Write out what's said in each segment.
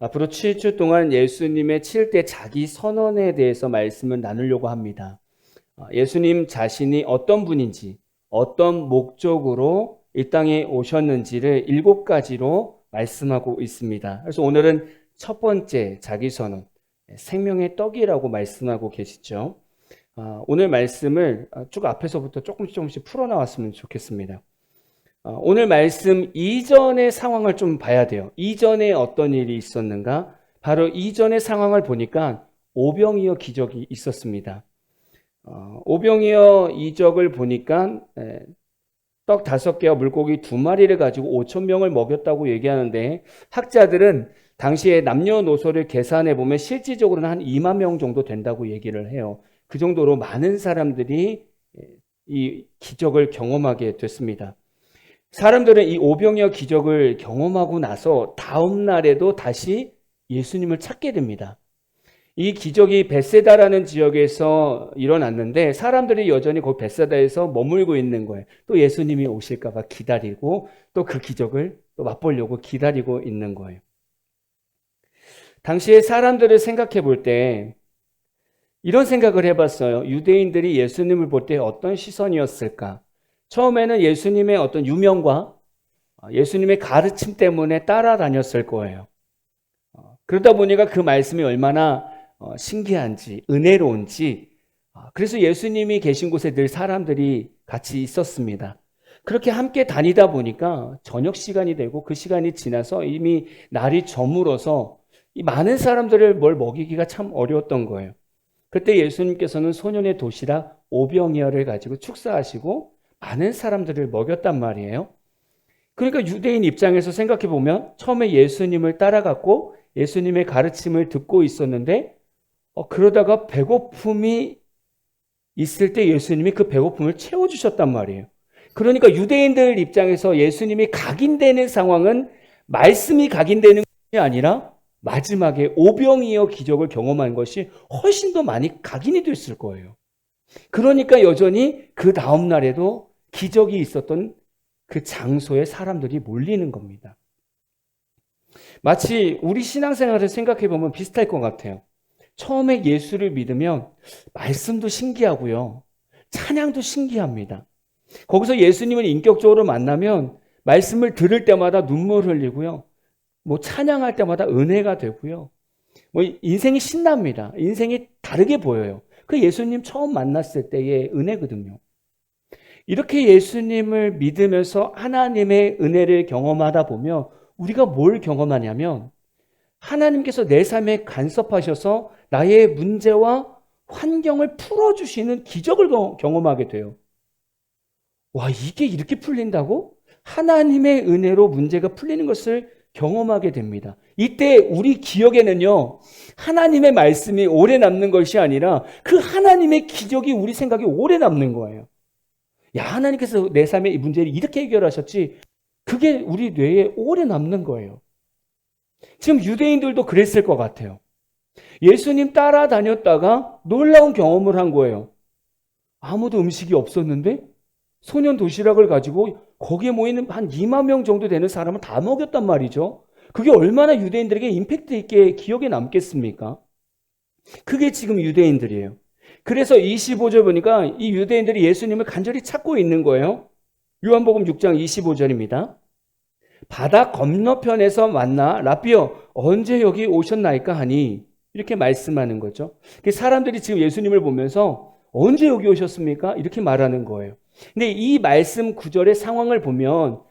앞으로 7주 동안 예수님의 7대 자기 선언에 대해서 말씀을 나누려고 합니다. 예수님 자신이 어떤 분인지, 어떤 목적으로 이 땅에 오셨는지를 7가지로 말씀하고 있습니다. 그래서 오늘은 첫 번째 자기 선언, 생명의 떡이라고 말씀하고 계시죠. 오늘 말씀을 쭉 앞에서부터 조금씩 풀어나왔으면 좋겠습니다. 오늘 말씀 이전의 상황을 좀 봐야 돼요. 이전에 어떤 일이 있었는가? 바로 이전의 상황을 보니까 오병이어 기적이 있었습니다. 오병이어 이적을 보니까 떡 5개와 물고기 2마리를 가지고 5,000명을 먹였다고 얘기하는데, 학자들은 당시에 남녀노소를 계산해 보면 실질적으로는 한 2만 명 정도 된다고 얘기를 해요. 그 정도로 많은 사람들이 이 기적을 경험하게 됐습니다. 사람들은 이 오병이어 기적을 경험하고 나서 다음 날에도 다시 예수님을 찾게 됩니다. 이 기적이 벳세다라는 지역에서 일어났는데 사람들이 여전히 거기 벳세다에서 머물고 있는 거예요. 또 예수님이 오실까 봐 기다리고 또 그 기적을 또 맛보려고 기다리고 있는 거예요. 당시에 사람들을 생각해 볼 때 이런 생각을 해봤어요. 유대인들이 예수님을 볼 때 어떤 시선이었을까? 처음에는 예수님의 어떤 유명과 예수님의 가르침 때문에 따라다녔을 거예요. 그러다 보니까 그 말씀이 얼마나 신기한지, 은혜로운지, 그래서 예수님이 계신 곳에 늘 사람들이 같이 있었습니다. 그렇게 함께 다니다 보니까 저녁 시간이 되고 그 시간이 지나서 이미 날이 저물어서 이 많은 사람들을 뭘 먹이기가 참 어려웠던 거예요. 그때 예수님께서는 소년의 도시락 5병이어를 가지고 축사하시고 많은 사람들을 먹였단 말이에요. 그러니까 유대인 입장에서 생각해 보면 처음에 예수님을 따라갔고 예수님의 가르침을 듣고 있었는데 그러다가 배고픔이 있을 때 예수님이 그 배고픔을 채워주셨단 말이에요. 그러니까 유대인들 입장에서 예수님이 각인되는 상황은 말씀이 각인되는 것이 아니라 마지막에 오병이어 기적을 경험한 것이 훨씬 더 많이 각인이 됐을 거예요. 그러니까 여전히 그 다음 날에도 기적이 있었던 그 장소에 사람들이 몰리는 겁니다. 마치 우리 신앙생활을 생각해 보면 비슷할 것 같아요. 처음에 예수를 믿으면 말씀도 신기하고요. 찬양도 신기합니다. 거기서 예수님을 인격적으로 만나면 말씀을 들을 때마다 눈물 흘리고요. 찬양할 때마다 은혜가 되고요. 인생이 신납니다. 인생이 다르게 보여요. 그 예수님 처음 만났을 때의 은혜거든요. 이렇게 예수님을 믿으면서 하나님의 은혜를 경험하다 보면 우리가 뭘 경험하냐면 하나님께서 내 삶에 간섭하셔서 나의 문제와 환경을 풀어주시는 기적을 경험하게 돼요. 와, 이게 이렇게 풀린다고? 하나님의 은혜로 문제가 풀리는 것을 경험하게 됩니다. 이때 우리 기억에는요, 하나님의 말씀이 오래 남는 것이 아니라 그 하나님의 기적이 우리 생각에 오래 남는 거예요. 야, 하나님께서 내 삶의 이 문제를 이렇게 해결하셨지. 그게 우리 뇌에 오래 남는 거예요. 지금 유대인들도 그랬을 것 같아요. 예수님 따라다녔다가 놀라운 경험을 한 거예요. 아무도 음식이 없었는데 소년 도시락을 가지고 거기에 모이는 한 2만 명 정도 되는 사람을 다 먹였단 말이죠. 그게 얼마나 유대인들에게 임팩트 있게 기억에 남겠습니까? 그게 지금 유대인들이에요. 그래서 25절 보니까 이 유대인들이 예수님을 간절히 찾고 있는 거예요. 요한복음 6장 25절입니다. 바다 건너편에서 만나 라비어 언제 여기 오셨나이까 하니 이렇게 말씀하는 거죠. 사람들이 지금 예수님을 보면서 언제 여기 오셨습니까? 이렇게 말하는 거예요. 근데 이 말씀 구절의 상황을 보면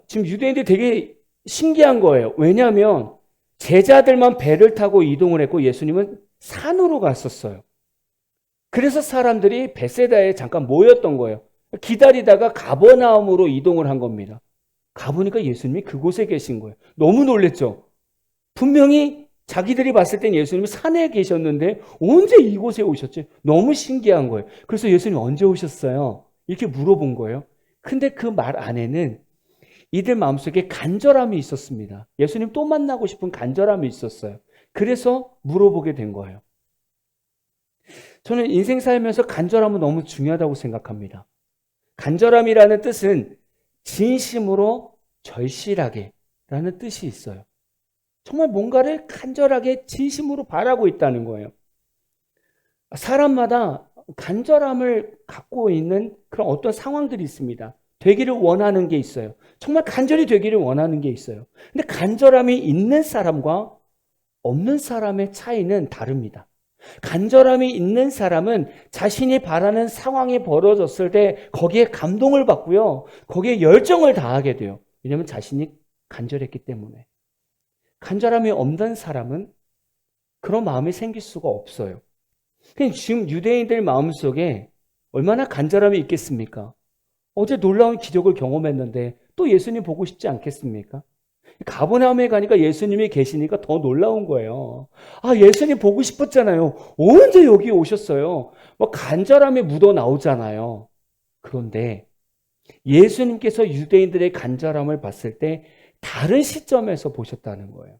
지금 유대인들이 되게 신기한 거예요. 왜냐하면 제자들만 배를 타고 이동을 했고 예수님은 산으로 갔었어요. 그래서 사람들이 벳세다에 잠깐 모였던 거예요. 기다리다가 가버나움으로 이동을 한 겁니다. 가보니까 예수님이 그곳에 계신 거예요. 너무 놀랬죠? 분명히 자기들이 봤을 땐 예수님이 산에 계셨는데 언제 이곳에 오셨지? 너무 신기한 거예요. 그래서 예수님 언제 오셨어요? 이렇게 물어본 거예요. 근데 그 말 안에는 이들 마음속에 간절함이 있었습니다. 예수님 또 만나고 싶은 간절함이 있었어요. 그래서 물어보게 된 거예요. 저는 인생 살면서 간절함은 너무 중요하다고 생각합니다. 간절함이라는 뜻은 진심으로 절실하게 라는 뜻이 있어요. 정말 뭔가를 간절하게 진심으로 바라고 있다는 거예요. 사람마다 간절함을 갖고 있는 그런 어떤 상황들이 있습니다. 되기를 원하는 게 있어요. 정말 간절히 되기를 원하는 게 있어요. 근데 간절함이 있는 사람과 없는 사람의 차이는 다릅니다. 간절함이 있는 사람은 자신이 바라는 상황이 벌어졌을 때 거기에 감동을 받고요. 거기에 열정을 다하게 돼요. 왜냐하면 자신이 간절했기 때문에. 간절함이 없는 사람은 그런 마음이 생길 수가 없어요. 지금 유대인들 마음속에 얼마나 간절함이 있겠습니까? 어제 놀라운 기적을 경험했는데 또 예수님 보고 싶지 않겠습니까? 가버나움에 가니까 예수님이 계시니까 더 놀라운 거예요. 아, 예수님 보고 싶었잖아요. 언제 여기 오셨어요? 뭐 간절함이 묻어 나오잖아요. 그런데 예수님께서 유대인들의 간절함을 봤을 때 다른 시점에서 보셨다는 거예요.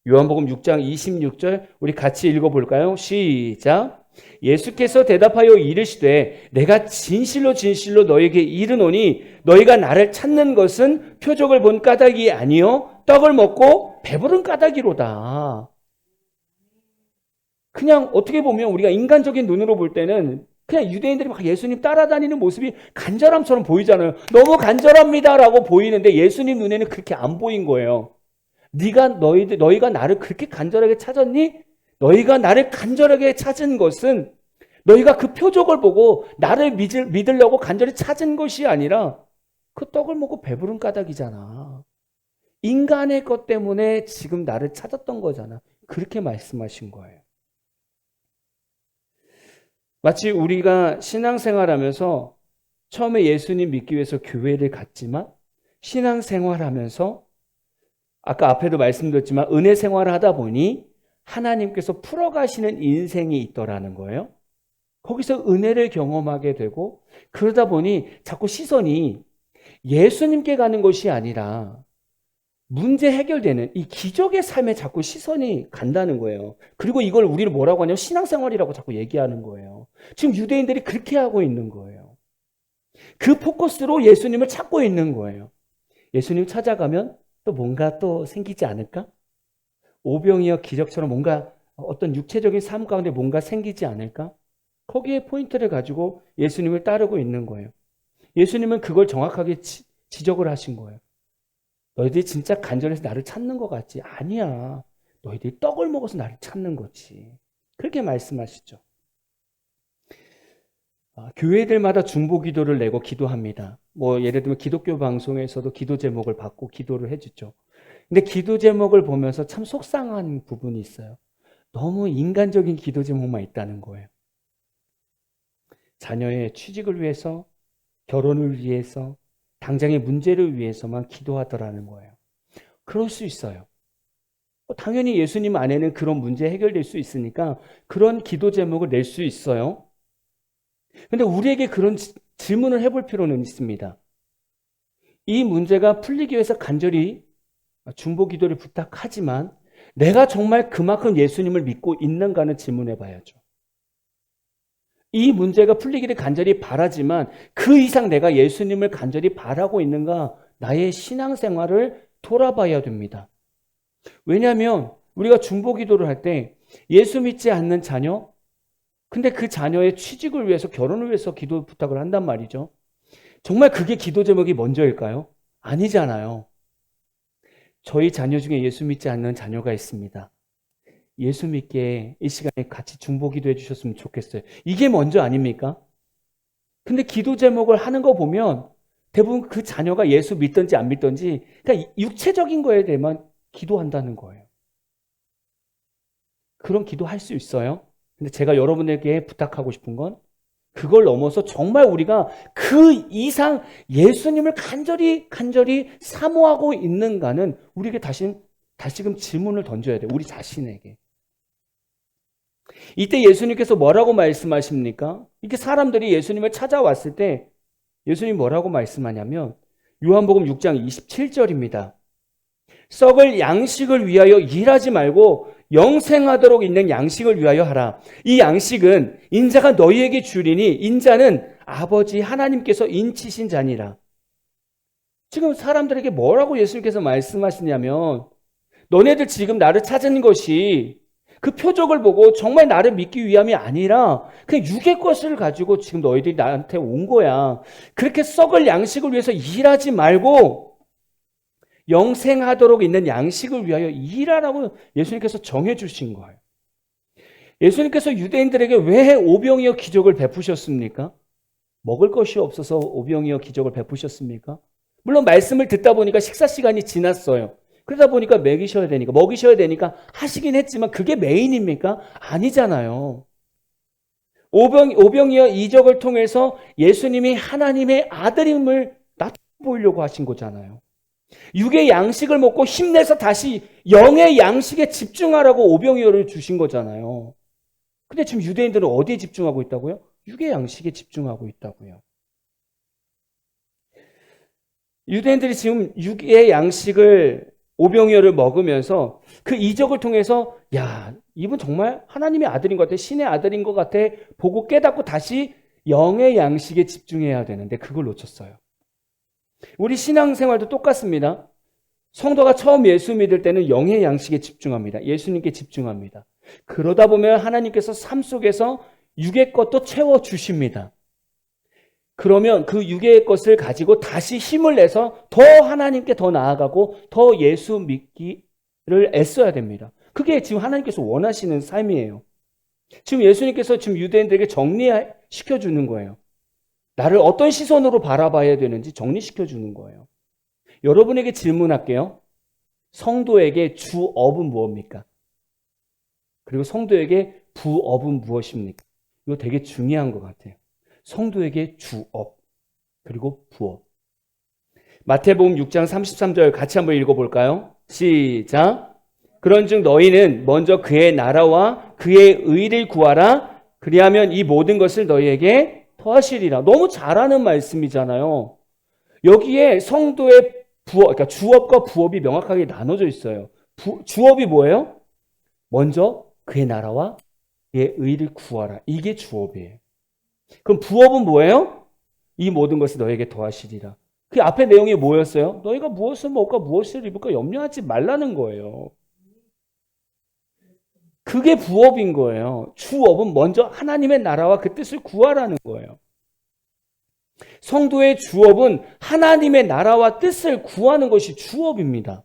요한복음 6장 26절 우리 같이 읽어볼까요? 시작. 예수께서 대답하여 이르시되 내가 진실로 진실로 너에게 이르노니 너희가 나를 찾는 것은 표적을 본 까닭이 아니요 떡을 먹고 배부른 까닭이로다. 그냥 어떻게 보면 우리가 인간적인 눈으로 볼 때는 그냥 유대인들이 막 예수님 따라다니는 모습이 간절함처럼 보이잖아요. 너무 간절합니다라고 보이는데 예수님 눈에는 그렇게 안 보인 거예요. 너희가 나를 그렇게 간절하게 찾았니? 너희가 나를 간절하게 찾은 것은 너희가 그 표적을 보고 나를 믿으려고 간절히 찾은 것이 아니라 그 떡을 먹고 배부른 까닭이잖아. 인간의 것 때문에 지금 나를 찾았던 거잖아. 그렇게 말씀하신 거예요. 마치 우리가 신앙생활하면서 처음에 예수님 믿기 위해서 교회를 갔지만 신앙생활하면서 아까 앞에도 말씀드렸지만 은혜 생활을 하다 보니 하나님께서 풀어가시는 인생이 있더라는 거예요. 거기서 은혜를 경험하게 되고 그러다 보니 자꾸 시선이 예수님께 가는 것이 아니라 문제 해결되는 이 기적의 삶에 자꾸 시선이 간다는 거예요. 그리고 이걸 우리를 뭐라고 하냐면 신앙생활이라고 자꾸 얘기하는 거예요. 지금 유대인들이 그렇게 하고 있는 거예요. 그 포커스로 예수님을 찾고 있는 거예요. 예수님 찾아가면 또 뭔가 또 생기지 않을까? 오병이어 기적처럼 뭔가 어떤 육체적인 삶 가운데 뭔가 생기지 않을까? 거기에 포인트를 가지고 예수님을 따르고 있는 거예요. 예수님은 그걸 정확하게 지적을 하신 거예요. 너희들이 진짜 간절해서 나를 찾는 것 같지? 아니야. 너희들이 떡을 먹어서 나를 찾는 거지. 그렇게 말씀하시죠. 교회들마다 중보 기도를 내고 기도합니다. 뭐 예를 들면 기독교 방송에서도 기도 제목을 받고 기도를 해주죠. 근데 기도 제목을 보면서 참 속상한 부분이 있어요. 너무 인간적인 기도 제목만 있다는 거예요. 자녀의 취직을 위해서, 결혼을 위해서, 당장의 문제를 위해서만 기도하더라는 거예요. 그럴 수 있어요. 당연히 예수님 안에는 그런 문제 해결될 수 있으니까 그런 기도 제목을 낼 수 있어요. 근데 우리에게 그런 질문을 해볼 필요는 있습니다. 이 문제가 풀리기 위해서 간절히 중보 기도를 부탁하지만 내가 정말 그만큼 예수님을 믿고 있는가는 질문해 봐야죠. 이 문제가 풀리기를 간절히 바라지만 그 이상 내가 예수님을 간절히 바라고 있는가 나의 신앙생활을 돌아봐야 됩니다. 왜냐하면 우리가 중보 기도를 할 때 예수 믿지 않는 자녀 근데 그 자녀의 취직을 위해서 결혼을 위해서 기도 부탁을 한단 말이죠. 정말 그게 기도 제목이 먼저일까요? 아니잖아요. 저희 자녀 중에 예수 믿지 않는 자녀가 있습니다. 예수 믿게 이 시간에 같이 중보 기도해 주셨으면 좋겠어요. 이게 먼저 아닙니까? 근데 기도 제목을 하는 거 보면 대부분 그 자녀가 예수 믿든지 안 믿든지 그러니까 육체적인 거에 대해만 기도한다는 거예요. 그런 기도할 수 있어요. 근데 제가 여러분에게 부탁하고 싶은 건 그걸 넘어서 정말 우리가 그 이상 예수님을 간절히 사모하고 있는가는 우리에게 다시금 질문을 던져야 돼요. 우리 자신에게. 이때 예수님께서 뭐라고 말씀하십니까? 이렇게 사람들이 예수님을 찾아왔을 때 예수님이 뭐라고 말씀하냐면 요한복음 6장 27절입니다. 썩을 양식을 위하여 일하지 말고 영생하도록 있는 양식을 위하여 하라. 이 양식은 인자가 너희에게 주리니 인자는 아버지 하나님께서 인치신 자니라. 지금 사람들에게 뭐라고 예수님께서 말씀하시냐면 너네들 지금 나를 찾은 것이 그 표적을 보고 정말 나를 믿기 위함이 아니라 그냥 육의 것을 가지고 지금 너희들이 나한테 온 거야. 그렇게 썩을 양식을 위해서 일하지 말고 영생하도록 있는 양식을 위하여 일하라고 예수님께서 정해주신 거예요. 예수님께서 유대인들에게 왜 오병이어 기적을 베푸셨습니까? 먹을 것이 없어서 오병이어 기적을 베푸셨습니까? 물론 말씀을 듣다 보니까 식사 시간이 지났어요. 그러다 보니까 먹이셔야 되니까 하시긴 했지만 그게 메인입니까? 아니잖아요. 오병이어 이적을 통해서 예수님이 하나님의 아들임을 나타보이려고 하신 거잖아요. 육의 양식을 먹고 힘내서 다시 영의 양식에 집중하라고 오병이어를 주신 거잖아요. 근데 지금 유대인들은 어디에 집중하고 있다고요? 육의 양식에 집중하고 있다고요. 유대인들이 지금 육의 양식을 오병이어를 먹으면서 그 이적을 통해서 야, 이분 정말 하나님의 아들인 것 같아, 신의 아들인 것 같아 보고 깨닫고 다시 영의 양식에 집중해야 되는데 그걸 놓쳤어요. 우리 신앙생활도 똑같습니다. 성도가 처음 예수 믿을 때는 영의 양식에 집중합니다. 예수님께 집중합니다. 그러다 보면 하나님께서 삶 속에서 육의 것도 채워주십니다. 그러면 그 육의 것을 가지고 다시 힘을 내서 더 하나님께 더 나아가고 더 예수 믿기를 애써야 됩니다. 그게 지금 하나님께서 원하시는 삶이에요. 지금 예수님께서 지금 유대인들에게 정리시켜주는 거예요. 나를 어떤 시선으로 바라봐야 되는지 정리시켜주는 거예요. 여러분에게 질문할게요. 성도에게 주업은 무엇입니까? 그리고 성도에게 부업은 무엇입니까? 이거 되게 중요한 것 같아요. 성도에게 주업, 그리고 부업. 마태복음 6장 33절 같이 한번 읽어볼까요? 시작. 그런즉 너희는 먼저 그의 나라와 그의 의를 구하라. 그리하면 이 모든 것을 너희에게 더하시리라. 너무 잘하는 말씀이잖아요. 여기에 성도의 부업, 그러니까 주업과 부업이 명확하게 나눠져 있어요. 주업이 뭐예요? 먼저 그의 나라와 그의 의를 구하라. 이게 주업이에요. 그럼 부업은 뭐예요? 이 모든 것을 너에게 더하시리라. 그 앞에 내용이 뭐였어요? 너희가 무엇을 먹을까 무엇을 입을까 염려하지 말라는 거예요. 그게 부업인 거예요. 주업은 먼저 하나님의 나라와 그 뜻을 구하라는 거예요. 성도의 주업은 하나님의 나라와 뜻을 구하는 것이 주업입니다.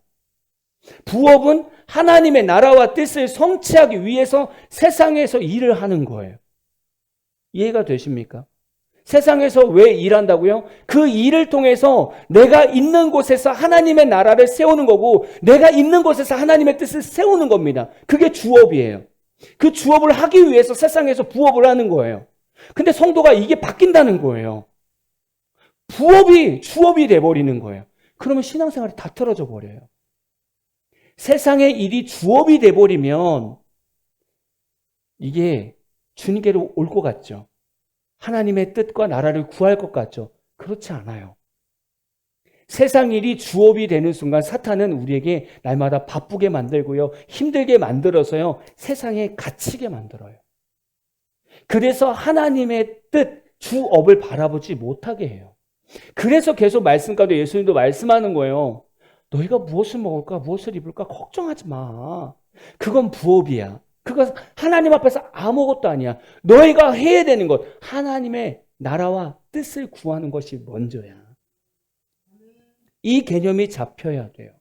부업은 하나님의 나라와 뜻을 성취하기 위해서 세상에서 일을 하는 거예요. 이해가 되십니까? 세상에서 왜 일한다고요? 그 일을 통해서 내가 있는 곳에서 하나님의 나라를 세우는 거고 내가 있는 곳에서 하나님의 뜻을 세우는 겁니다. 그게 주업이에요. 그 주업을 하기 위해서 세상에서 부업을 하는 거예요. 근데 성도가 이게 바뀐다는 거예요. 부업이 주업이 돼버리는 거예요. 그러면 신앙생활이 다 틀어져 버려요. 세상의 일이 주업이 돼버리면 이게 주님께로 올 것 같죠. 하나님의 뜻과 나라를 구할 것 같죠. 그렇지 않아요. 세상 일이 주업이 되는 순간 사탄은 우리에게 날마다 바쁘게 만들고요. 힘들게 만들어서요. 세상에 갇히게 만들어요. 그래서 하나님의 뜻, 주업을 바라보지 못하게 해요. 그래서 계속 말씀 가운데 예수님도 말씀하는 거예요. 너희가 무엇을 먹을까, 무엇을 입을까 걱정하지 마. 그건 부업이야. 그거 하나님 앞에서 아무것도 아니야. 너희가 해야 되는 것, 하나님의 나라와 뜻을 구하는 것이 먼저야. 이 개념이 잡혀야 돼요.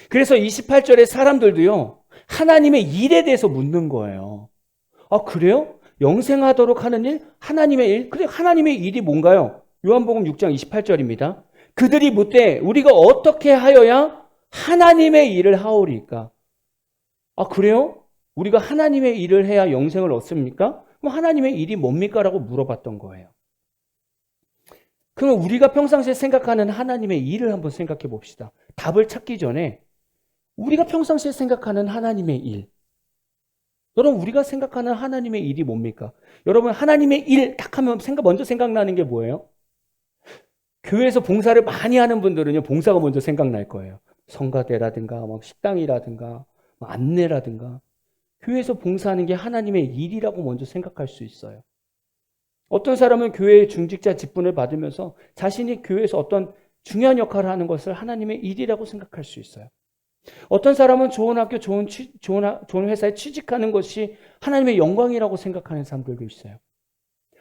그래서 28절에 사람들도요, 하나님의 일에 대해서 묻는 거예요. 아, 그래요? 영생하도록 하는 일? 하나님의 일? 그래, 하나님의 일이 뭔가요? 요한복음 6장 28절입니다. 그들이 묻되 우리가 어떻게 하여야 하나님의 일을 하오리까? 아, 그래요? 우리가 하나님의 일을 해야 영생을 얻습니까? 그럼 하나님의 일이 뭡니까? 라고 물어봤던 거예요. 그럼 우리가 평상시에 생각하는 하나님의 일을 한번 생각해 봅시다. 답을 찾기 전에 우리가 평상시에 생각하는 하나님의 일. 여러분, 우리가 생각하는 하나님의 일이 뭡니까? 여러분, 하나님의 일 딱 하면 먼저 생각나는 게 뭐예요? 교회에서 봉사를 많이 하는 분들은요, 봉사가 먼저 생각날 거예요. 성가대라든가, 막 식당이라든가, 안내라든가. 교회에서 봉사하는 게 하나님의 일이라고 먼저 생각할 수 있어요. 어떤 사람은 교회의 중직자 직분을 받으면서 자신이 교회에서 어떤 중요한 역할을 하는 것을 하나님의 일이라고 생각할 수 있어요. 어떤 사람은 좋은 학교, 좋은 회사에 취직하는 것이 하나님의 영광이라고 생각하는 사람들도 있어요.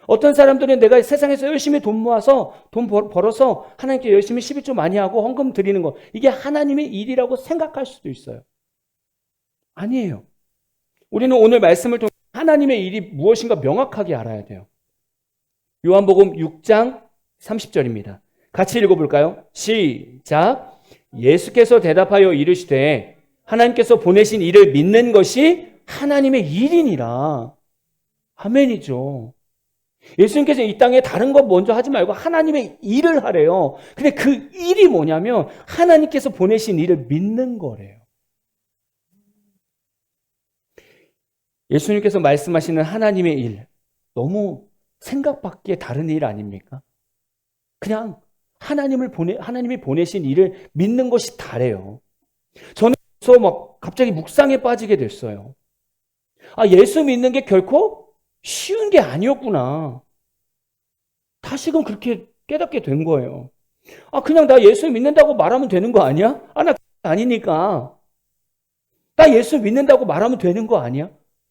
어떤 사람들은 내가 세상에서 열심히 돈 모아서 돈 벌어서 하나님께 열심히 11조 많이 하고 헌금 드리는 것, 이게 하나님의 일이라고 생각할 수도 있어요. 아니에요. 우리는 오늘 말씀을 통해 하나님의 일이 무엇인가 명확하게 알아야 돼요. 요한복음 6장 30절입니다. 같이 읽어볼까요? 시작. 예수께서 대답하여 이르시되 하나님께서 보내신 이를 믿는 것이 하나님의 일이니라. 아멘이죠. 예수님께서 이 땅에 다른 것 먼저 하지 말고 하나님의 일을 하래요. 근데 그 일이 뭐냐면 하나님께서 보내신 일을 믿는 거래요. 예수님께서 말씀하시는 하나님의 일, 너무 생각 밖의 다른 일 아닙니까? 그냥 하나님이 보내신 일을 믿는 것이 다래요. 저는 그래서 막 갑자기 묵상에 빠지게 됐어요. 아, 예수 믿는 게 결코 쉬운 게 아니었구나. 다시금 그렇게 깨닫게 된 거예요. 아, 그냥 나 예수 믿는다고 말하면 되는 거 아니야? 아, 나 아니니까. 나 예수 믿는다고 말하면 되는 거 아니야?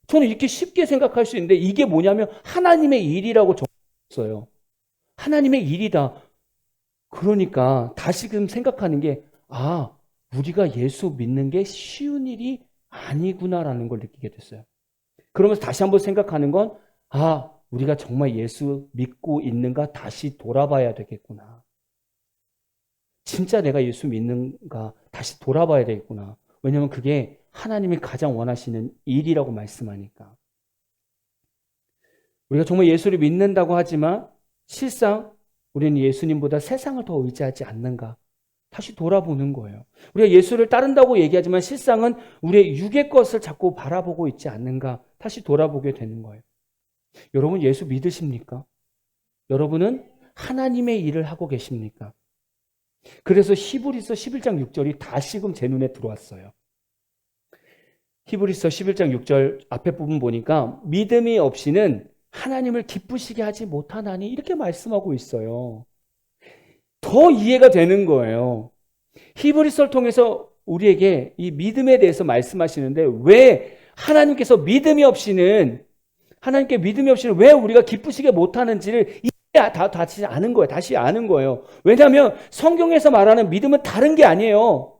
저는 이렇게 쉽게 생각할 수 있는데 이게 뭐냐면 하나님의 일이라고 적었어요. 하나님의 일이다. 그러니까 다시금 생각하는 게, 아, 우리가 예수 믿는 게 쉬운 일이 아니구나라는 걸 느끼게 됐어요. 그러면서 다시 한번 생각하는 건, 아, 우리가 정말 예수 믿고 있는가 다시 돌아봐야 되겠구나. 진짜 내가 예수 믿는가 다시 돌아봐야 되겠구나. 왜냐하면 그게 하나님이 가장 원하시는 일이라고 말씀하니까. 우리가 정말 예수를 믿는다고 하지만 실상 우리는 예수님보다 세상을 더 의지하지 않는가? 다시 돌아보는 거예요. 우리가 예수를 따른다고 얘기하지만 실상은 우리의 육의 것을 자꾸 바라보고 있지 않는가? 다시 돌아보게 되는 거예요. 여러분 예수 믿으십니까? 여러분은 하나님의 일을 하고 계십니까? 그래서 히브리서 11장 6절이 다시금 제 눈에 들어왔어요. 히브리서 11장 6절 앞에 부분 보니까 믿음이 없이는 하나님을 기쁘시게 하지 못하나니 이렇게 말씀하고 있어요. 더 이해가 되는 거예요. 히브리서를 통해서 우리에게 이 믿음에 대해서 말씀하시는데 왜 하나님께서 하나님께 믿음이 없이는 왜 우리가 기쁘시게 못하는지를 다시 아는 거예요. 다시 아는 거예요. 왜냐하면 성경에서 말하는 믿음은 다른 게 아니에요.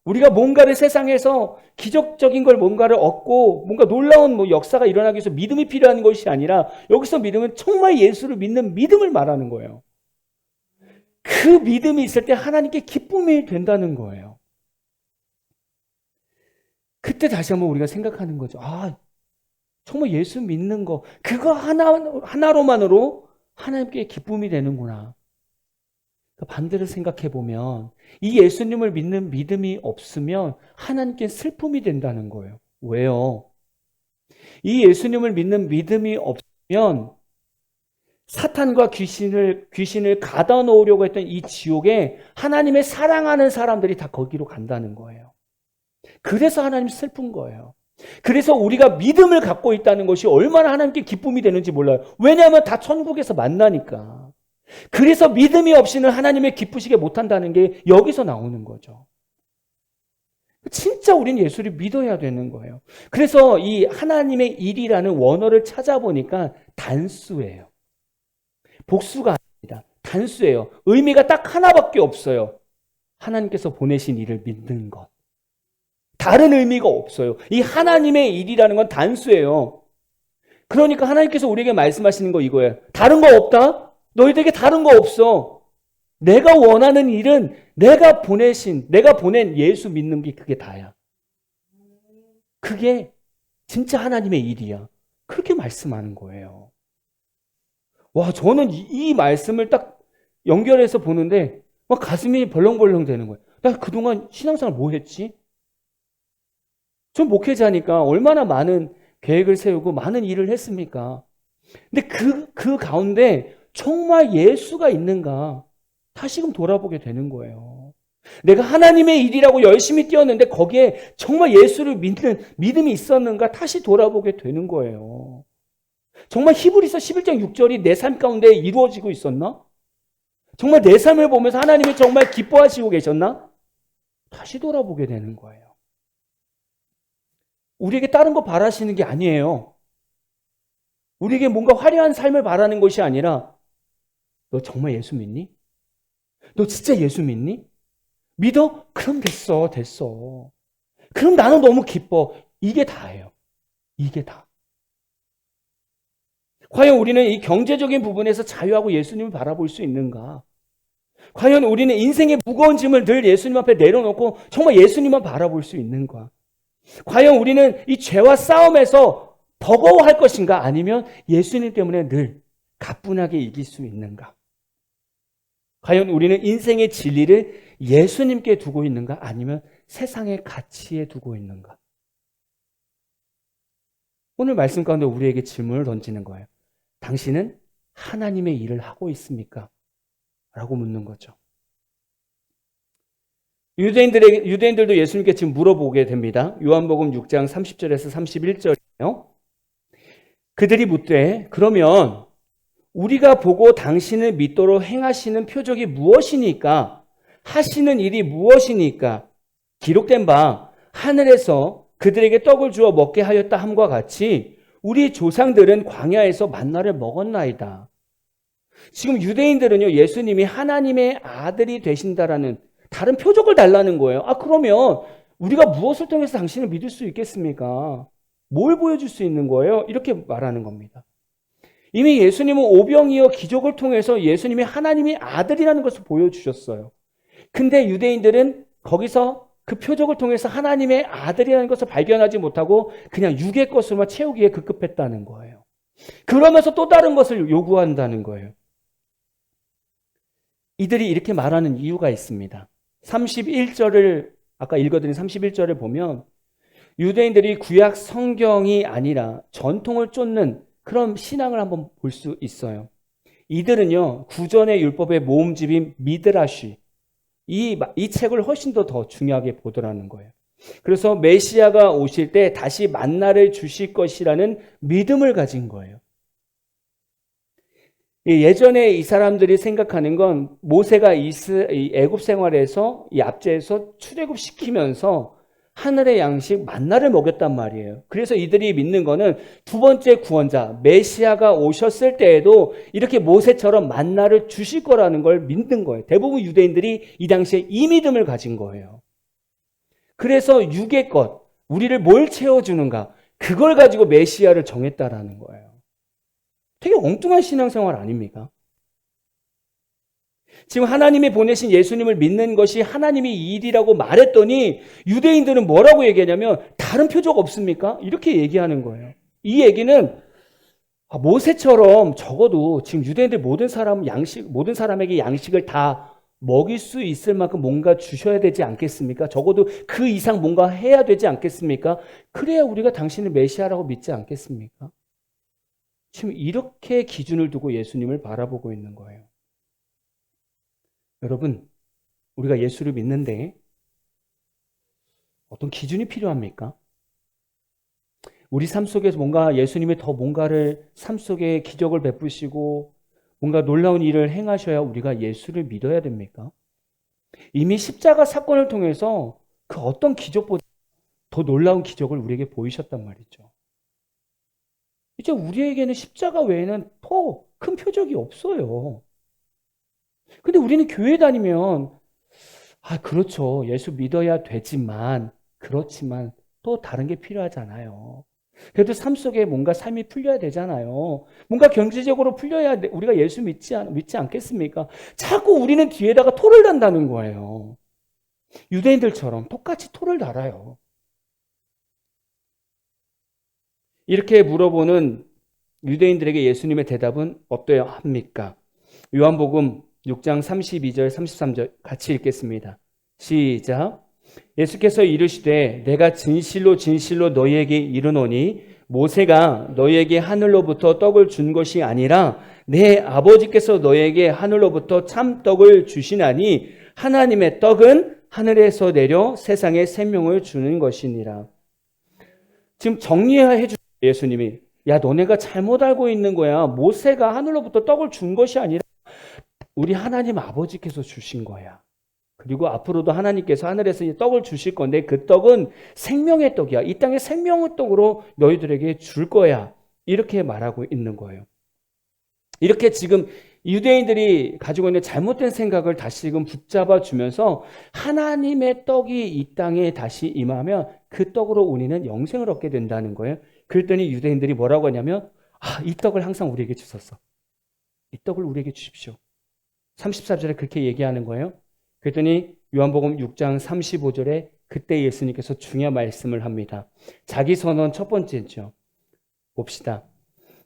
우리가 뭔가를 세상에서 기적적인 걸 뭔가를 얻고 뭔가 놀라운 역사가 일어나기 위해서 믿음이 필요한 것이 아니라 여기서 믿음은 정말 예수를 믿는 믿음을 말하는 거예요. 그 믿음이 있을 때 하나님께 기쁨이 된다는 거예요. 그때 다시 한번 우리가 생각하는 거죠. 아, 정말 예수 믿는 거 그거 하나로만으로 하나님께 기쁨이 되는구나. 반대로 생각해 보면 이 예수님을 믿는 믿음이 없으면 하나님께 슬픔이 된다는 거예요. 왜요? 이 예수님을 믿는 믿음이 없으면 사탄과 귀신을 가다 놓으려고 했던 이 지옥에 하나님의 사랑하는 사람들이 다 거기로 간다는 거예요. 그래서 하나님 슬픈 거예요. 그래서 우리가 믿음을 갖고 있다는 것이 얼마나 하나님께 기쁨이 되는지 몰라요. 왜냐하면 다 천국에서 만나니까. 그래서 믿음이 없이는 하나님의 기쁘시게 못한다는 게 여기서 나오는 거죠. 진짜 우리는 예수를 믿어야 되는 거예요. 그래서 이 하나님의 일이라는 원어를 찾아보니까 단수예요. 복수가 아닙니다. 단수예요. 의미가 딱 하나밖에 없어요. 하나님께서 보내신 일을 믿는 것. 다른 의미가 없어요. 이 하나님의 일이라는 건 단수예요. 그러니까 하나님께서 우리에게 말씀하시는 거 이거예요. 다른 거 없다? 너희들에게 다른 거 없어. 내가 원하는 일은 내가 보낸 예수 믿는 게 그게 다야. 그게 진짜 하나님의 일이야. 그렇게 말씀하는 거예요. 와, 저는 이 말씀을 딱 연결해서 보는데 막 가슴이 벌렁벌렁 되는 거예요. 나 그동안 신앙생활 뭐 했지? 전 목회자니까 얼마나 많은 계획을 세우고 많은 일을 했습니까? 근데 그 가운데 정말 예수가 있는가? 다시금 돌아보게 되는 거예요. 내가 하나님의 일이라고 열심히 뛰었는데 거기에 정말 예수를 믿는 믿음이 있었는가? 다시 돌아보게 되는 거예요. 정말 히브리서 11장 6절이 내 삶 가운데 이루어지고 있었나? 정말 내 삶을 보면서 하나님이 정말 기뻐하시고 계셨나? 다시 돌아보게 되는 거예요. 우리에게 다른 거 바라시는 게 아니에요. 우리에게 뭔가 화려한 삶을 바라는 것이 아니라 너 정말 예수 믿니? 너 진짜 예수 믿니? 믿어? 그럼 됐어, 됐어. 그럼 나는 너무 기뻐. 이게 다예요. 이게 다. 과연 우리는 이 경제적인 부분에서 자유하고 예수님을 바라볼 수 있는가? 과연 우리는 인생의 무거운 짐을 늘 예수님 앞에 내려놓고 정말 예수님만 바라볼 수 있는가? 과연 우리는 이 죄와 싸움에서 버거워할 것인가? 아니면 예수님 때문에 늘 가뿐하게 이길 수 있는가? 과연 우리는 인생의 진리를 예수님께 두고 있는가? 아니면 세상의 가치에 두고 있는가? 오늘 말씀 가운데 우리에게 질문을 던지는 거예요. 당신은 하나님의 일을 하고 있습니까? 라고 묻는 거죠. 유대인들도 예수님께 지금 물어보게 됩니다. 요한복음 6장 30절에서 31절이에요. 그들이 묻되 그러면 우리가 보고 당신을 믿도록 행하시는 표적이 무엇이니까? 하시는 일이 무엇이니까? 기록된 바 하늘에서 그들에게 떡을 주어 먹게 하였다 함과 같이 우리 조상들은 광야에서 만나를 먹었나이다. 지금 유대인들은요, 예수님이 하나님의 아들이 되신다라는 다른 표적을 달라는 거예요. 그러면 우리가 무엇을 통해서 당신을 믿을 수 있겠습니까? 뭘 보여줄 수 있는 거예요? 이렇게 말하는 겁니다. 이미 예수님은 오병이어 기적을 통해서 예수님이 하나님의 아들이라는 것을 보여주셨어요. 근데 유대인들은 거기서 그 표적을 통해서 하나님의 아들이라는 것을 발견하지 못하고 그냥 육의 것으로만 채우기에 급급했다는 거예요. 그러면서 또 다른 것을 요구한다는 거예요. 이들이 이렇게 말하는 이유가 있습니다. 31절을 아까 읽어드린 31절을 보면 유대인들이 구약 성경이 아니라 전통을 쫓는 그런 신앙을 한번 볼 수 있어요. 이들은요, 구전의 율법의 모음집인 미드라시, 이 책을 훨씬 더 중요하게 보더라는 거예요. 그래서 메시아가 오실 때 다시 만나를 주실 것이라는 믿음을 가진 거예요. 예전에 이 사람들이 생각하는 건 모세가 애굽 생활에서 이 압제에서 출애굽 시키면서 하늘의 양식 만나를 먹였단 말이에요. 그래서 이들이 믿는 거는 두 번째 구원자 메시아가 오셨을 때에도 이렇게 모세처럼 만나를 주실 거라는 걸 믿는 거예요. 대부분 유대인들이 이 당시에 이 믿음을 가진 거예요. 그래서 육의 것, 우리를 뭘 채워주는가, 그걸 가지고 메시아를 정했다라는 거예요. 되게 엉뚱한 신앙생활 아닙니까? 지금 하나님이 보내신 예수님을 믿는 것이 하나님의 일이라고 말했더니 유대인들은 뭐라고 얘기하냐면 다른 표적 없습니까? 이렇게 얘기하는 거예요. 이 얘기는 모세처럼 적어도 지금 유대인들 모든 사람에게 양식을 다 먹일 수 있을 만큼 뭔가 주셔야 되지 않겠습니까? 적어도 그 이상 뭔가 해야 되지 않겠습니까? 그래야 우리가 당신을 메시아라고 믿지 않겠습니까? 지금 이렇게 기준을 두고 예수님을 바라보고 있는 거예요. 여러분, 우리가 예수를 믿는데 어떤 기준이 필요합니까? 우리 삶 속에서 뭔가 예수님이 더 뭔가를 삶 속에 기적을 베푸시고 뭔가 놀라운 일을 행하셔야 우리가 예수를 믿어야 됩니까? 이미 십자가 사건을 통해서 그 어떤 기적보다 더 놀라운 기적을 우리에게 보이셨단 말이죠. 이제 우리에게는 십자가 외에는 더 큰 표적이 없어요. 근데 우리는 교회 다니면 그렇죠. 예수 믿어야 되지만 그렇지만 또 다른 게 필요하잖아요. 그래도 삶 속에 뭔가 삶이 풀려야 되잖아요. 뭔가 경제적으로 풀려야 우리가 예수 믿지 않겠습니까? 자꾸 우리는 뒤에다가 토를 단다는 거예요. 유대인들처럼 똑같이 토를 달아요. 이렇게 물어보는 유대인들에게 예수님의 대답은 어떠해야 합니까? 요한복음 6장 32절 33절 같이 읽겠습니다. 시작. 예수께서 이르시되 내가 진실로 진실로 너희에게 이르노니 모세가 너희에게 하늘로부터 떡을 준 것이 아니라 내 아버지께서 너희에게 하늘로부터 참 떡을 주시나니 하나님의 떡은 하늘에서 내려 세상에 생명을 주는 것이니라. 지금 정리해 주세요. 예수님이 야 너네가 잘못 알고 있는 거야. 모세가 하늘로부터 떡을 준 것이 아니라 우리 하나님 아버지께서 주신 거야. 그리고 앞으로도 하나님께서 하늘에서 이 떡을 주실 건데 그 떡은 생명의 떡이야. 이 땅의 생명의 떡으로 너희들에게 줄 거야. 이렇게 말하고 있는 거예요. 이렇게 지금 유대인들이 가지고 있는 잘못된 생각을 다시금 붙잡아 주면서 하나님의 떡이 이 땅에 다시 임하면 그 떡으로 우리는 영생을 얻게 된다는 거예요. 그랬더니 유대인들이 뭐라고 하냐면 이 떡을 항상 우리에게 주소서. 이 떡을 우리에게 주십시오. 34절에 그렇게 얘기하는 거예요. 그랬더니 요한복음 6장 35절에 그때 예수님께서 중요한 말씀을 합니다. 자기 선언 첫 번째죠. 봅시다.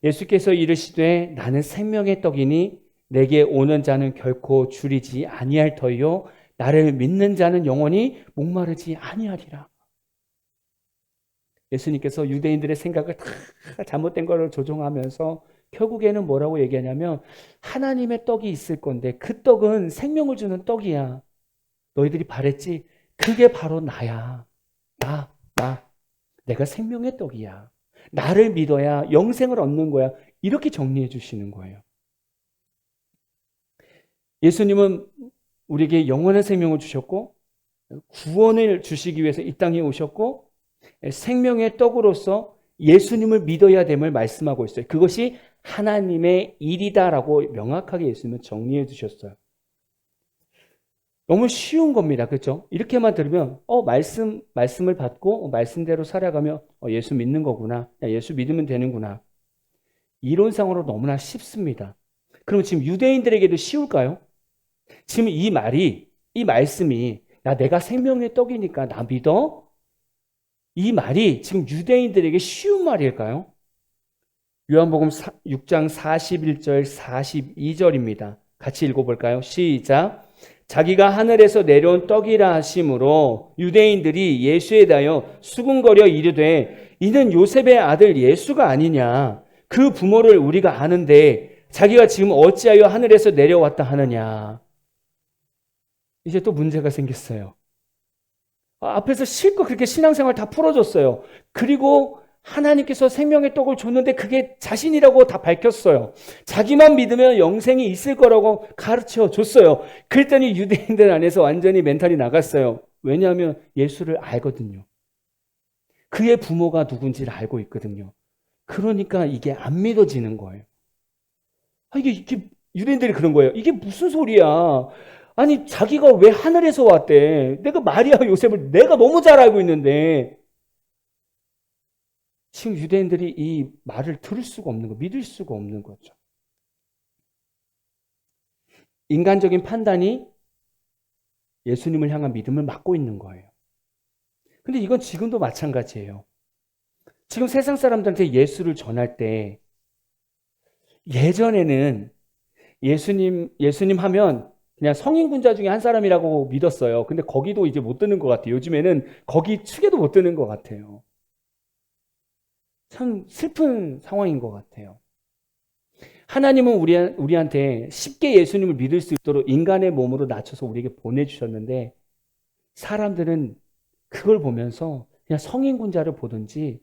예수께서 이르시되 나는 생명의 떡이니 내게 오는 자는 결코 줄이지 아니할 터이요 나를 믿는 자는 영원히 목마르지 아니하리라. 예수님께서 유대인들의 생각을 다 잘못된 거를 조종하면서 결국에는 뭐라고 얘기하냐면 하나님의 떡이 있을 건데 그 떡은 생명을 주는 떡이야. 너희들이 바랬지? 그게 바로 나야. 나. 내가 생명의 떡이야. 나를 믿어야 영생을 얻는 거야. 이렇게 정리해 주시는 거예요. 예수님은 우리에게 영원한 생명을 주셨고 구원을 주시기 위해서 이 땅에 오셨고 생명의 떡으로서 예수님을 믿어야 됨을 말씀하고 있어요. 그것이 하나님의 일이다라고 명확하게 예수님은 정리해 주셨어요. 너무 쉬운 겁니다. 그렇죠? 이렇게만 들으면 말씀을 받고 말씀대로 살아가며 예수 믿는 거구나. 예수 믿으면 되는구나. 이론상으로 너무나 쉽습니다. 그럼 지금 유대인들에게도 쉬울까요? 지금 이 말씀이 내가 생명의 떡이니까 나 믿어? 이 말이 지금 유대인들에게 쉬운 말일까요? 요한복음 6장 41절 42절입니다. 같이 읽어볼까요? 시작. 자기가 하늘에서 내려온 떡이라 하심으로 유대인들이 예수에 대하여 수군거려 이르되 이는 요셉의 아들 예수가 아니냐. 그 부모를 우리가 아는데 자기가 지금 어찌하여 하늘에서 내려왔다 하느냐. 이제 또 문제가 생겼어요. 앞에서 실컷 그렇게 신앙생활 다 풀어줬어요. 그리고 하나님께서 생명의 떡을 줬는데 그게 자신이라고 다 밝혔어요. 자기만 믿으면 영생이 있을 거라고 가르쳐 줬어요. 그랬더니 유대인들 안에서 완전히 멘탈이 나갔어요. 왜냐하면 예수를 알거든요. 그의 부모가 누군지를 알고 있거든요. 그러니까 이게 안 믿어지는 거예요. 이게 유대인들이 그런 거예요. 이게 무슨 소리야. 아니 자기가 왜 하늘에서 왔대. 내가 마리아 요셉을 내가 너무 잘 알고 있는데 지금 유대인들이 이 말을 들을 수가 없는 거, 믿을 수가 없는 거죠. 인간적인 판단이 예수님을 향한 믿음을 막고 있는 거예요. 근데 이건 지금도 마찬가지예요. 지금 세상 사람들한테 예수를 전할 때 예전에는 예수님 하면 그냥 성인군자 중에 한 사람이라고 믿었어요. 근데 거기도 이제 못 드는 것 같아요. 요즘에는 거기 축에도 못 드는 것 같아요. 참 슬픈 상황인 것 같아요. 하나님은 우리한테 쉽게 예수님을 믿을 수 있도록 인간의 몸으로 낮춰서 우리에게 보내주셨는데 사람들은 그걸 보면서 그냥 성인군자를 보든지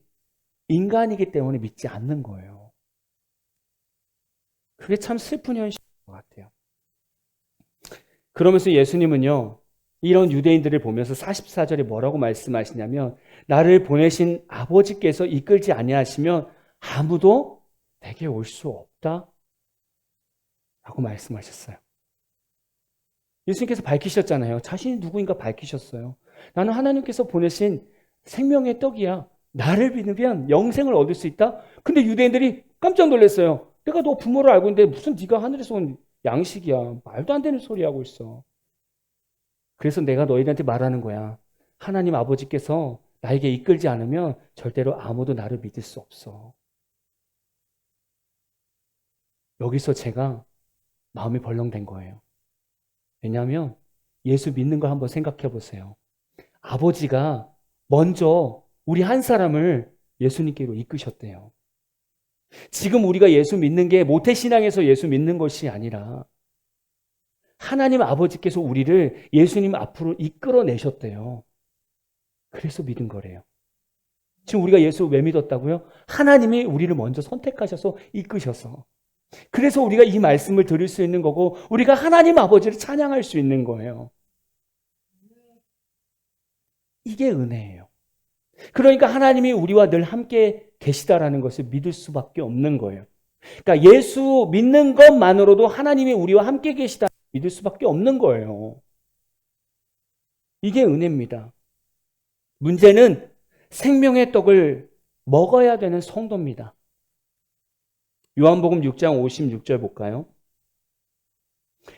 인간이기 때문에 믿지 않는 거예요. 그게 참 슬픈 현실인 것 같아요. 그러면서 예수님은요, 이런 유대인들을 보면서 44절에 뭐라고 말씀하시냐면 나를 보내신 아버지께서 이끌지 아니하시면 아무도 내게 올 수 없다 라고 말씀하셨어요. 예수님께서 밝히셨잖아요. 자신이 누구인가 밝히셨어요. 나는 하나님께서 보내신 생명의 떡이야. 나를 믿으면 영생을 얻을 수 있다. 근데 유대인들이 깜짝 놀랐어요. 내가 너 부모를 알고 있는데 무슨 네가 하늘에서 온 양식이야. 말도 안 되는 소리 하고 있어. 그래서 내가 너희들한테 말하는 거야. 하나님 아버지께서 나에게 이끌지 않으면 절대로 아무도 나를 믿을 수 없어. 여기서 제가 마음이 벌렁된 거예요. 왜냐하면 예수 믿는 걸 한번 생각해 보세요. 아버지가 먼저 우리 한 사람을 예수님께로 이끄셨대요. 지금 우리가 예수 믿는 게 모태신앙에서 예수 믿는 것이 아니라 하나님 아버지께서 우리를 예수님 앞으로 이끌어내셨대요. 그래서 믿은 거래요. 지금 우리가 예수 왜 믿었다고요? 하나님이 우리를 먼저 선택하셔서 이끄셔서. 그래서 우리가 이 말씀을 들을 수 있는 거고 우리가 하나님 아버지를 찬양할 수 있는 거예요. 이게 은혜예요. 그러니까 하나님이 우리와 늘 함께 계시다라는 것을 믿을 수밖에 없는 거예요. 그러니까 예수 믿는 것만으로도 하나님이 우리와 함께 계시다 믿을 수밖에 없는 거예요. 이게 은혜입니다. 문제는 생명의 떡을 먹어야 되는 성도입니다. 요한복음 6장 56절 볼까요?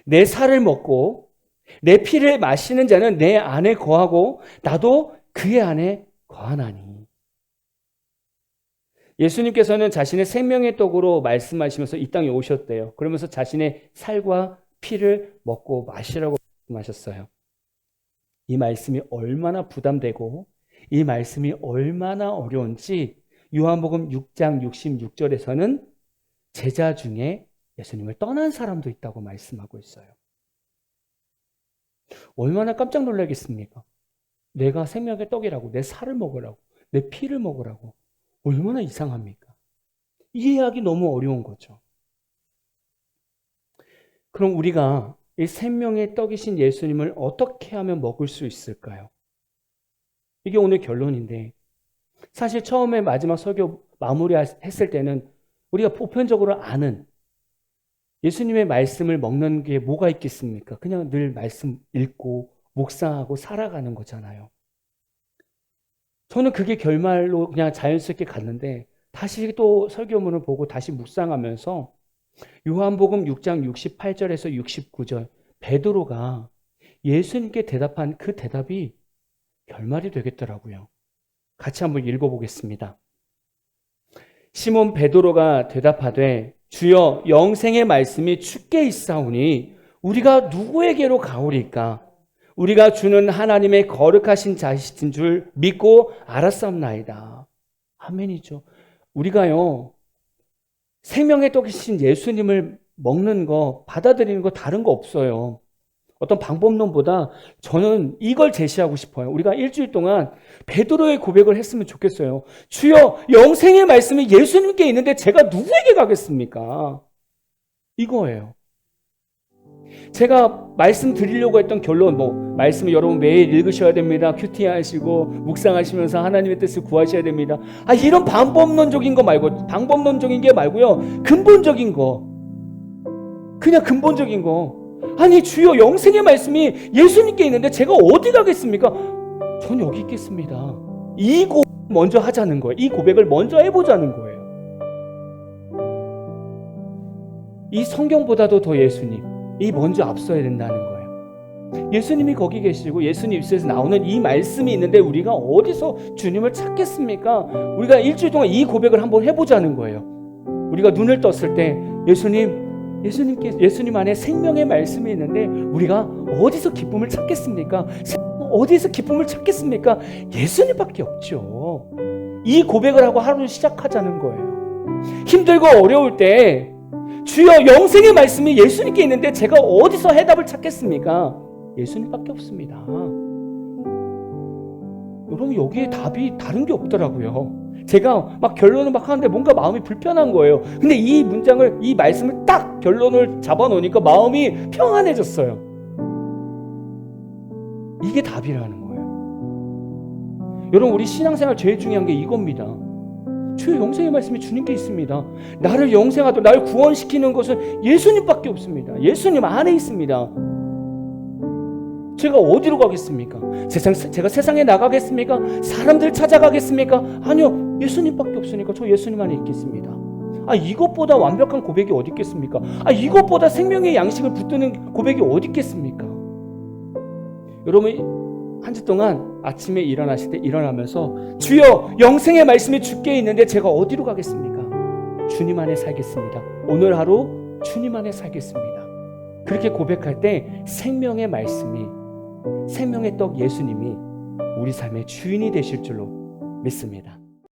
내 살을 먹고 내 피를 마시는 자는 내 안에 거하고 나도 그의 안에 거하나니. 예수님께서는 자신의 생명의 떡으로 말씀하시면서 이 땅에 오셨대요. 그러면서 자신의 살과 피를 먹고 마시라고 말씀하셨어요. 이 말씀이 얼마나 부담되고 이 말씀이 얼마나 어려운지 요한복음 6장 66절에서는 제자 중에 예수님을 떠난 사람도 있다고 말씀하고 있어요. 얼마나 깜짝 놀라겠습니까? 내가 생명의 떡이라고, 내 살을 먹으라고, 내 피를 먹으라고. 얼마나 이상합니까? 이해하기 너무 어려운 거죠. 그럼 우리가 이 생명의 떡이신 예수님을 어떻게 하면 먹을 수 있을까요? 이게 오늘 결론인데, 사실 처음에 마지막 설교 마무리했을 때는 우리가 보편적으로 아는 예수님의 말씀을 먹는 게 뭐가 있겠습니까? 그냥 늘 말씀 읽고 묵상하고 살아가는 거잖아요. 저는 그게 결말로 그냥 자연스럽게 갔는데 다시 또 설교문을 보고 다시 묵상하면서 요한복음 6장 68절에서 69절 베드로가 예수님께 대답한 그 대답이 결말이 되겠더라고요. 같이 한번 읽어보겠습니다. 시몬 베드로가 대답하되 주여 영생의 말씀이 주께 있사오니 우리가 누구에게로 가오리까? 우리가 주는 하나님의 거룩하신 자이신 줄 믿고 알았사옵나이다. 아멘이죠. 우리가요 생명의 떡이신 예수님을 먹는 거 받아들이는 거 다른 거 없어요. 어떤 방법론보다 저는 이걸 제시하고 싶어요. 우리가 일주일 동안 베드로의 고백을 했으면 좋겠어요. 주여 영생의 말씀이 예수님께 있는데 제가 누구에게 가겠습니까? 이거예요. 제가 말씀드리려고 했던 결론, 말씀을 여러분 매일 읽으셔야 됩니다. 큐티 하시고 묵상하시면서 하나님의 뜻을 구하셔야 됩니다. 이런 방법론적인 거 말고, 방법론적인 게 말고요. 근본적인 거. 그냥 근본적인 거. 아니 주여 영생의 말씀이 예수님께 있는데 제가 어디 가겠습니까? 전 여기 있겠습니다. 이 고백 먼저 하자는 거예요. 이 고백을 먼저 해보자는 거예요. 이 성경보다도 더 예수님이 먼저 앞서야 된다는 거예요. 예수님이 거기 계시고 예수님 입술에서 나오는 이 말씀이 있는데 우리가 어디서 주님을 찾겠습니까? 우리가 일주일 동안 이 고백을 한번 해보자는 거예요. 우리가 눈을 떴을 때 예수님 안에 생명의 말씀이 있는데 우리가 어디서 기쁨을 찾겠습니까? 어디서 기쁨을 찾겠습니까? 예수님밖에 없죠. 이 고백을 하고 하루를 시작하자는 거예요. 힘들고 어려울 때 주여 영생의 말씀이 예수님께 있는데 제가 어디서 해답을 찾겠습니까? 예수님밖에 없습니다. 여러분 여기에 답이 다른 게 없더라고요. 제가 막 결론을 막 하는데 뭔가 마음이 불편한 거예요. 근데 이 말씀을 딱 결론을 잡아놓으니까 마음이 평안해졌어요. 이게 답이라는 거예요. 여러분 우리 신앙생활 제일 중요한 게 이겁니다. 주의 영생의 말씀이 주님께 있습니다. 나를 영생하도록 나를 구원시키는 것은 예수님밖에 없습니다. 예수님 안에 있습니다. 제가 어디로 가겠습니까? 제가 세상에 나가겠습니까? 사람들 찾아가겠습니까? 아니요. 예수님밖에 없으니까 저 예수님 안에 있겠습니다. 이것보다 완벽한 고백이 어디 있겠습니까? 이것보다 생명의 양식을 붙드는 고백이 어디 있겠습니까? 여러분 한 주 동안 아침에 일어나실 때 일어나면서 주여 영생의 말씀이 주께 있는데 제가 어디로 가겠습니까? 주님 안에 살겠습니다. 오늘 하루 주님 안에 살겠습니다. 그렇게 고백할 때 생명의 말씀이 생명의 떡 예수님이 우리 삶의 주인이 되실 줄로 믿습니다.